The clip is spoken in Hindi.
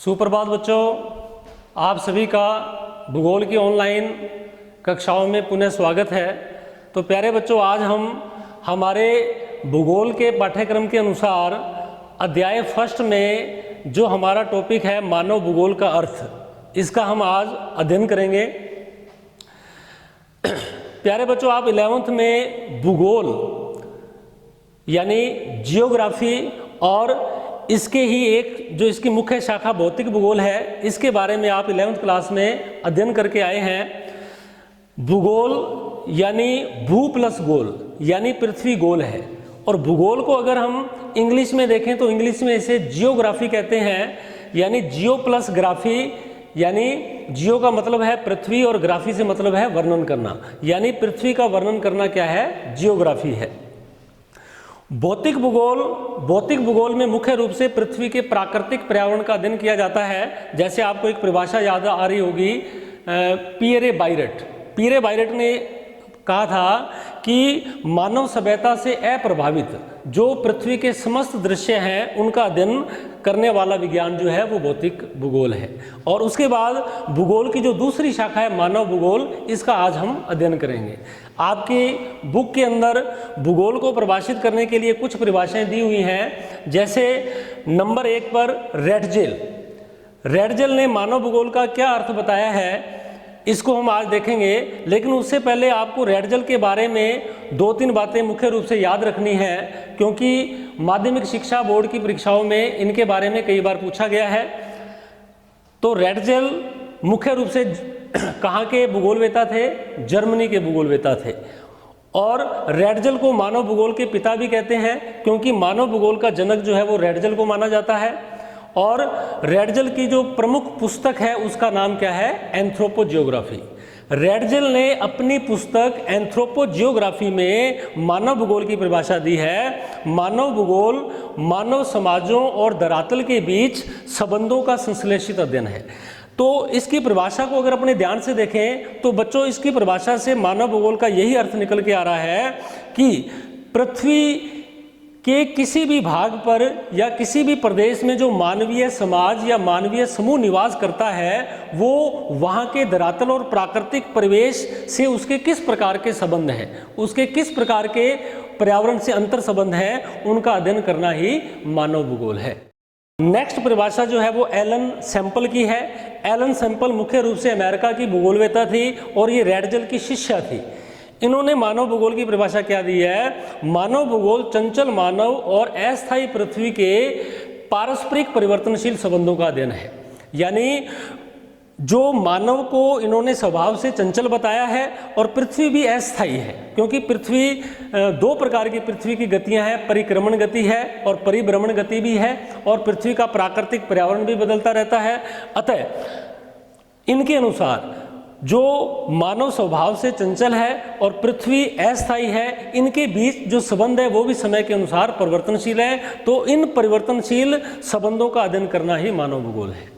सुप्रभात बच्चों, आप सभी का भूगोल की ऑनलाइन कक्षाओं में पुनः स्वागत है। तो प्यारे बच्चों, आज हम हमारे भूगोल के पाठ्यक्रम के अनुसार अध्याय फर्स्ट में जो हमारा टॉपिक है मानव भूगोल का अर्थ, इसका हम आज अध्ययन करेंगे। प्यारे बच्चों, आप 11th में भूगोल यानी जियोग्राफी और इसके ही एक जो इसकी मुख्य शाखा भौतिक भूगोल है, इसके बारे में आप 11th क्लास में अध्ययन करके आए हैं। भूगोल यानी भू प्लस गोल यानी पृथ्वी गोल है, और भूगोल को अगर हम इंग्लिश में देखें तो इंग्लिश में इसे जियोग्राफी कहते हैं, यानी जियो प्लस ग्राफी, यानी जियो का मतलब है पृथ्वी और ग्राफी से मतलब है वर्णन करना, यानी पृथ्वी का वर्णन करना क्या है, जियोग्राफी है। भौतिक भूगोल में मुख्य रूप से पृथ्वी के प्राकृतिक पर्यावरण का अध्ययन किया जाता है। जैसे आपको एक परिभाषा याद आ रही होगी, पियरे बायरेट ने कहा था कि मानव सभ्यता से अप्रभावित जो पृथ्वी के समस्त दृश्य हैं उनका अध्ययन करने वाला विज्ञान जो है वो भौतिक भूगोल है। और उसके बाद भूगोल की जो दूसरी शाखा है मानव भूगोल, इसका आज हम अध्ययन करेंगे। आपकी बुक के अंदर भूगोल को परिभाषित करने के लिए कुछ परिभाषाएं दी हुई हैं। जैसे नंबर 1 पर रेडजेल ने मानव भूगोल का क्या अर्थ बताया है, इसको हम आज देखेंगे। लेकिन उससे पहले आपको रेडजेल के बारे में 2-3 बातें मुख्य रूप से याद रखनी है, क्योंकि माध्यमिक शिक्षा बोर्ड की परीक्षाओं में इनके बारे में कई बार पूछा गया है। तो रेडजेल मुख्य रूप से कहाँ के भूगोलवेता थे, जर्मनी के भूगोलवेता थे। और रेडजेल को मानव भूगोल के पिता भी कहते हैं, क्योंकि मानव भूगोल का जनक जो है वो रेडजेल को माना जाता है। और रेडजेल की जो प्रमुख पुस्तक है उसका नाम क्या है, एंथ्रोपोजियोग्राफी। रेडजेल ने अपनी पुस्तक एंथ्रोपोजियोग्राफी में मानव भूगोल की परिभाषा दी है। मानव भूगोल मानव समाजों और धरातल के बीच संबंधों का संश्लेषित अध्ययन है। तो इसकी परिभाषा को अगर अपने ध्यान से देखें तो बच्चों, इसकी परिभाषा से मानव भूगोल का यही अर्थ निकल के आ रहा है कि पृथ्वी के किसी भी भाग पर या किसी भी प्रदेश में जो मानवीय समाज या मानवीय समूह निवास करता है, वो वहाँ के धरातल और प्राकृतिक परिवेश से उसके किस प्रकार के संबंध हैं, उसके किस प्रकार के पर्यावरण से अंतर संबंध है, उनका अध्ययन करना ही मानव भूगोल है। नेक्स्ट परिभाषा जो है वो एलन सैंपल की है। एलन सैंपल मुख्य रूप से अमेरिका की भूगोलवेता थी और ये रेडजेल की शिष्या थी। इन्होंने मानव भूगोल की परिभाषा क्या दी है, मानव भूगोल चंचल मानव और अस्थायी पृथ्वी के पारस्परिक परिवर्तनशील संबंधों का अध्ययन है। यानी जो मानव को इन्होंने स्वभाव से चंचल बताया है और पृथ्वी भी अस्थायी है, क्योंकि पृथ्वी 2 प्रकार की पृथ्वी की गतियां हैं, परिक्रमण गति है और परिभ्रमण गति भी है, और पृथ्वी का प्राकृतिक पर्यावरण भी बदलता रहता है। अतः इनके अनुसार जो मानव स्वभाव से चंचल है और पृथ्वी अस्थायी है, इनके बीच जो संबंध है वो भी समय के अनुसार परिवर्तनशील है। तो इन परिवर्तनशील संबंधों का अध्ययन करना ही मानव भूगोल है।